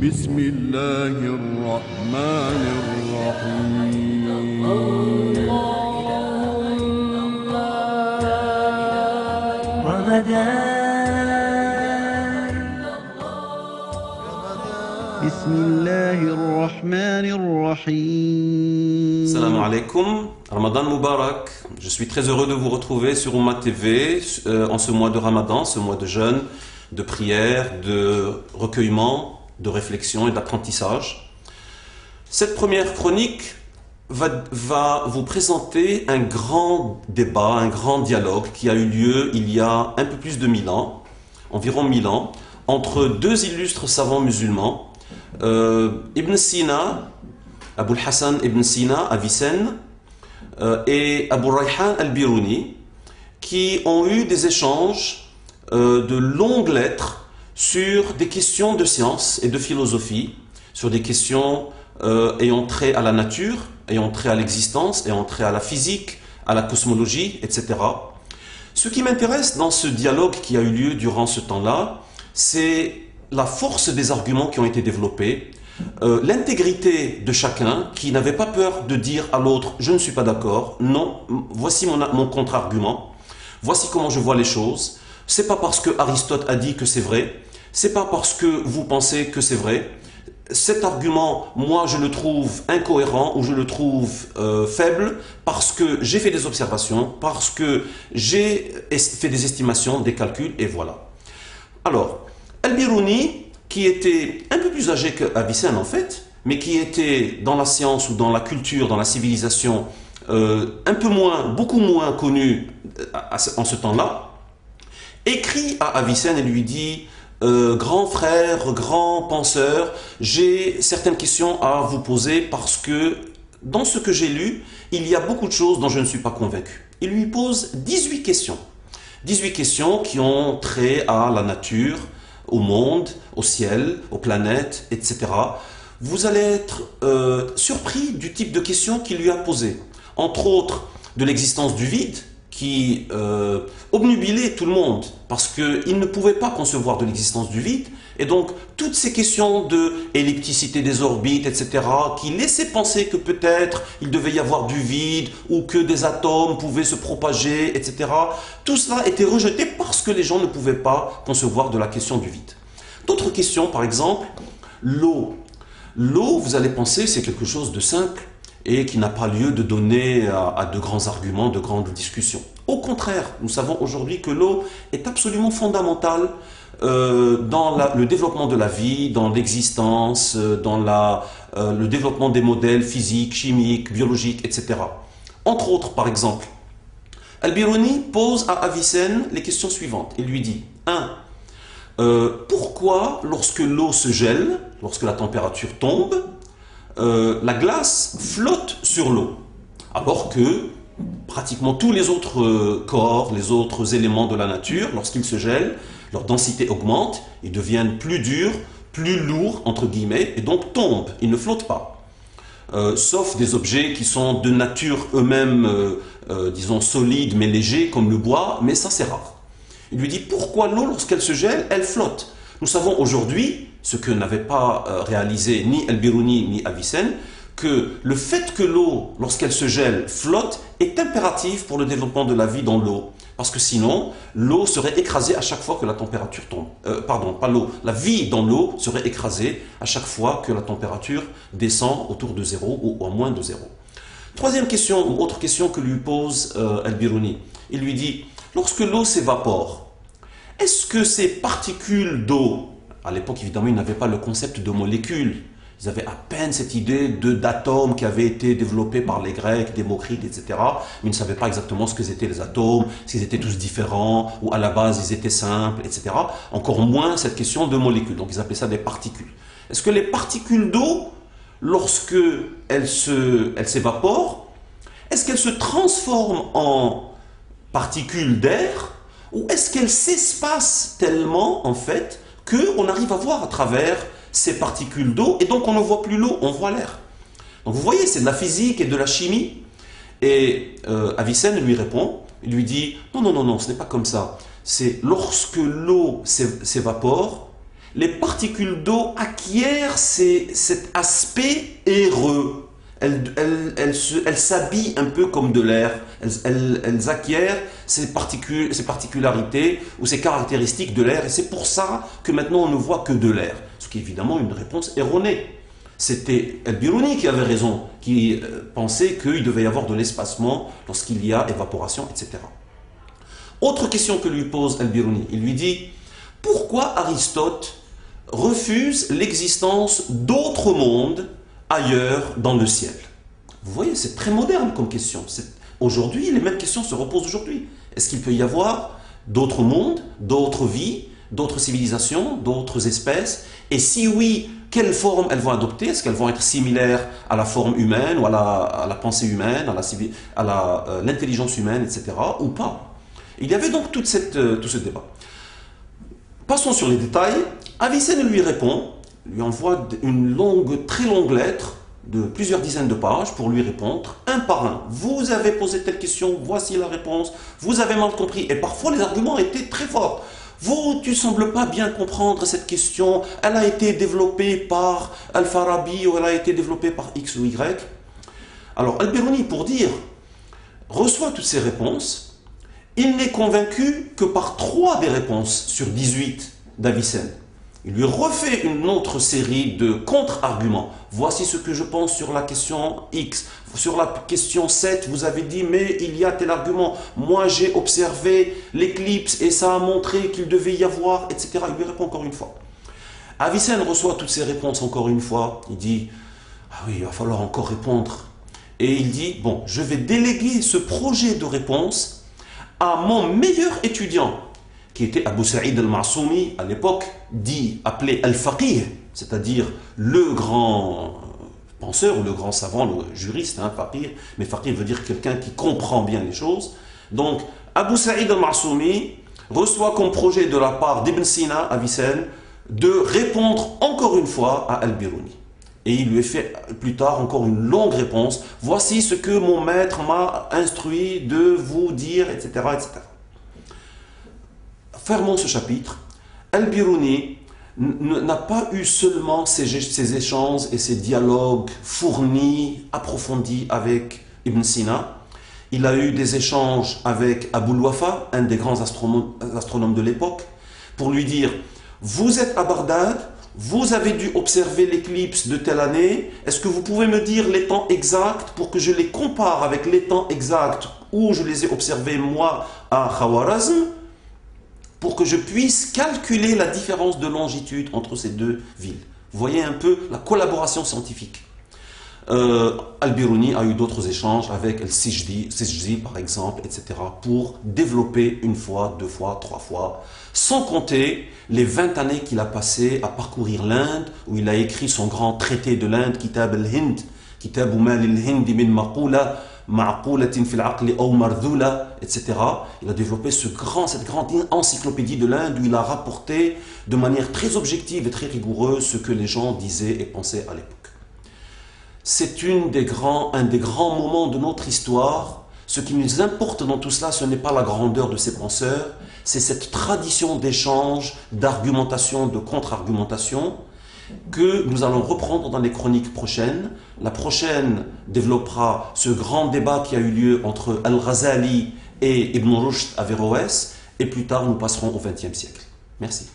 بسم الله الرحمن الرحيم رمضان بسم الله الرحمن الرحيم. Salam alaikum, Ramadan Mubarak. Je suis très heureux de vous retrouver sur Oumma TV en ce mois de Ramadan, ce mois de jeûne, de prière, de recueillement, de réflexion et d'apprentissage. Cette première chronique va vous présenter un grand débat, un grand dialogue qui a eu lieu il y a un peu plus de 1000 ans, environ 1000 ans, entre deux illustres savants musulmans, Ibn Sina, Abu al-Hassan Ibn Sina, Avicenne, et Abu Rayhan al-Biruni, qui ont eu des échanges de longues lettres sur des questions de science et de philosophie, sur des questions ayant trait à la nature, ayant trait à l'existence, ayant trait à la physique, à la cosmologie, etc. Ce qui m'intéresse dans ce dialogue qui a eu lieu durant ce temps-là, c'est la force des arguments qui ont été développés, l'intégrité de chacun qui n'avait pas peur de dire à l'autre « je ne suis pas d'accord, non, voici mon contre-argument, voici comment je vois les choses, c'est pas parce que Aristote a dit que c'est vrai, c'est pas parce que vous pensez que c'est vrai, cet argument, moi je le trouve incohérent ou je le trouve faible parce que j'ai fait des observations, parce que j'ai fait des estimations, des calculs et voilà. » Alors, Al-Biruni, qui était un peu plus âgé qu'Avicenne en fait, mais qui était dans la science ou dans la culture, dans la civilisation, beaucoup moins connu en ce temps-là, écrit à Avicenne et lui dit grand frère, grand penseur, j'ai certaines questions à vous poser parce que dans ce que j'ai lu, il y a beaucoup de choses dont je ne suis pas convaincu. Il lui pose 18 questions. 18 questions qui ont trait à la nature, au monde, au ciel, aux planètes, etc. Vous allez être surpris du type de questions qu'il lui a posées. Entre autres, de l'existence du vide, qui obnubilait tout le monde, parce qu'il ne pouvait pas concevoir de l'existence du vide. Et donc, toutes ces questions de ellipticité des orbites, etc., qui laissaient penser que peut-être il devait y avoir du vide, ou que des atomes pouvaient se propager, etc., tout cela était rejeté parce que les gens ne pouvaient pas concevoir de la question du vide. D'autres questions, par exemple, l'eau. L'eau, vous allez penser, c'est quelque chose de simple, et qui n'a pas lieu de donner à de grands arguments, de grandes discussions. Au contraire, nous savons aujourd'hui que l'eau est absolument fondamentale dans le développement de la vie, dans l'existence, dans le développement des modèles physiques, chimiques, biologiques, etc. Entre autres, par exemple, Al-Biruni pose à Avicenne les questions suivantes. Il lui dit 1. Pourquoi, lorsque l'eau se gèle, lorsque la température tombe, la glace flotte sur l'eau, alors que pratiquement tous les autres corps, les autres éléments de la nature, lorsqu'ils se gèlent, leur densité augmente, ils deviennent plus durs, plus lourds, entre guillemets, et donc tombent, ils ne flottent pas. Sauf des objets qui sont de nature eux-mêmes, disons, solides mais légers, comme le bois, mais ça c'est rare. Il lui dit pourquoi l'eau, lorsqu'elle se gèle, elle flotte. Nous savons aujourd'hui, ce que n'avait pas réalisé ni Al-Biruni ni Avicenne, que le fait que l'eau, lorsqu'elle se gèle, flotte, est impératif pour le développement de la vie dans l'eau. Parce que sinon, l'eau serait écrasée à chaque fois que la température tombe. Pardon, pas l'eau. La vie dans l'eau serait écrasée à chaque fois que la température descend autour de 0 ou à moins de 0. Troisième question, ou autre question que lui pose Al-Biruni. Il lui dit, lorsque l'eau s'évapore, est-ce que ces particules d'eau, à l'époque évidemment ils n'avaient pas le concept de molécules, ils avaient à peine cette idée d'atomes qui avait été développée par les Grecs, Démocrite, etc. Mais ils ne savaient pas exactement ce que étaient les atomes, s'ils étaient tous différents, ou à la base ils étaient simples, etc. Encore moins cette question de molécules, donc ils appelaient ça des particules. Est-ce que les particules d'eau, lorsque elles s'évaporent, est-ce qu'elles se transforment en particules d'air, ou est-ce qu'elles s'espacent tellement, en fait, qu'on arrive à voir à travers ces particules d'eau, et donc on ne voit plus l'eau, on voit l'air. Donc vous voyez, c'est de la physique et de la chimie. Et Avicenne lui répond, il lui dit, non, non, non, non, ce n'est pas comme ça. C'est lorsque l'eau s'évapore, les particules d'eau acquièrent cet aspect aéreux. Elles s'habillent un peu comme de l'air. Elles acquièrent ces particularités ou ces caractéristiques de l'air. Et c'est pour ça que maintenant on ne voit que de l'air. Ce qui est évidemment une réponse erronée. C'était Al-Biruni qui avait raison, qui pensait qu'il devait y avoir de l'espacement lorsqu'il y a évaporation, etc. Autre question que lui pose Al-Biruni. Il lui dit, pourquoi Aristote refuse l'existence d'autres mondes ailleurs dans le ciel? Vous voyez, c'est très moderne comme question. Aujourd'hui, les mêmes questions se reposent aujourd'hui. Est-ce qu'il peut y avoir d'autres mondes, d'autres vies, d'autres civilisations, d'autres espèces? Et si oui, quelle forme elles vont adopter? Est-ce qu'elles vont être similaires à la forme humaine ou à la pensée humaine, à l'intelligence humaine, etc. ou pas? Il y avait donc tout ce débat. Passons sur les détails. Avicenne lui répond, lui envoie une très longue lettre de plusieurs dizaines de pages pour lui répondre, un par un. Vous avez posé telle question, voici la réponse, vous avez mal compris. Et parfois les arguments étaient très forts. Tu ne sembles pas bien comprendre cette question, elle a été développée par Al-Farabi ou elle a été développée par X ou Y. Alors Al-Biruni, pour dire, reçoit toutes ces réponses, il n'est convaincu que par 3 des réponses sur 18 d'Avicenne. Il lui refait une autre série de contre-arguments. Voici ce que je pense sur la question X. Sur la question 7, vous avez dit, mais il y a tel argument. Moi, j'ai observé l'éclipse et ça a montré qu'il devait y avoir, etc. Il lui répond encore une fois. Avicenne reçoit toutes ces réponses encore une fois. Il dit, ah oui, il va falloir encore répondre. Et il dit, bon, je vais déléguer ce projet de réponse à mon meilleur étudiant, qui était Abu Saïd al-Ma'soumi, à l'époque, appelé Al-Faqih, c'est-à-dire le grand penseur ou le grand savant, le juriste, faqih, mais faqih veut dire quelqu'un qui comprend bien les choses. Donc, Abu Saïd al-Ma'soumi reçoit comme projet de la part d'Ibn Sina, Avicenne, de répondre encore une fois à Al-Biruni. Et il lui fait plus tard encore une longue réponse. Voici ce que mon maître m'a instruit de vous dire, etc., etc. Fermons ce chapitre. Al-Biruni n'a pas eu seulement ces échanges et ces dialogues fournis, approfondis avec Ibn Sina. Il a eu des échanges avec Abul Wafa, un des grands astronomes de l'époque, pour lui dire, vous êtes à Bagdad, vous avez dû observer l'éclipse de telle année, est-ce que vous pouvez me dire les temps exacts pour que je les compare avec les temps exacts où je les ai observés moi à Khawarazm, pour que je puisse calculer la différence de longitude entre ces deux villes. Vous voyez un peu la collaboration scientifique. Al-Biruni a eu d'autres échanges avec Al-Sijdi par exemple, etc. pour développer une fois, 2 fois, 3 fois, sans compter les 20 années qu'il a passées à parcourir l'Inde, où il a écrit son grand traité de l'Inde, Kitab al-Hind, Kitab mal al-Hind min maqula, ma'qulatin fil aqli aw mardhula, etc. Il a développé cette grande encyclopédie de l'Inde où il a rapporté de manière très objective et très rigoureuse ce que les gens disaient et pensaient à l'époque. C'est un des grands moments de notre histoire. Ce qui nous importe dans tout cela, ce n'est pas la grandeur de ces penseurs, c'est cette tradition d'échange, d'argumentation, de contre-argumentation que nous allons reprendre dans les chroniques prochaines. La prochaine développera ce grand débat qui a eu lieu entre Al-Ghazali et Ibn Rushd à Averroès, et plus tard nous passerons au XXe siècle. Merci.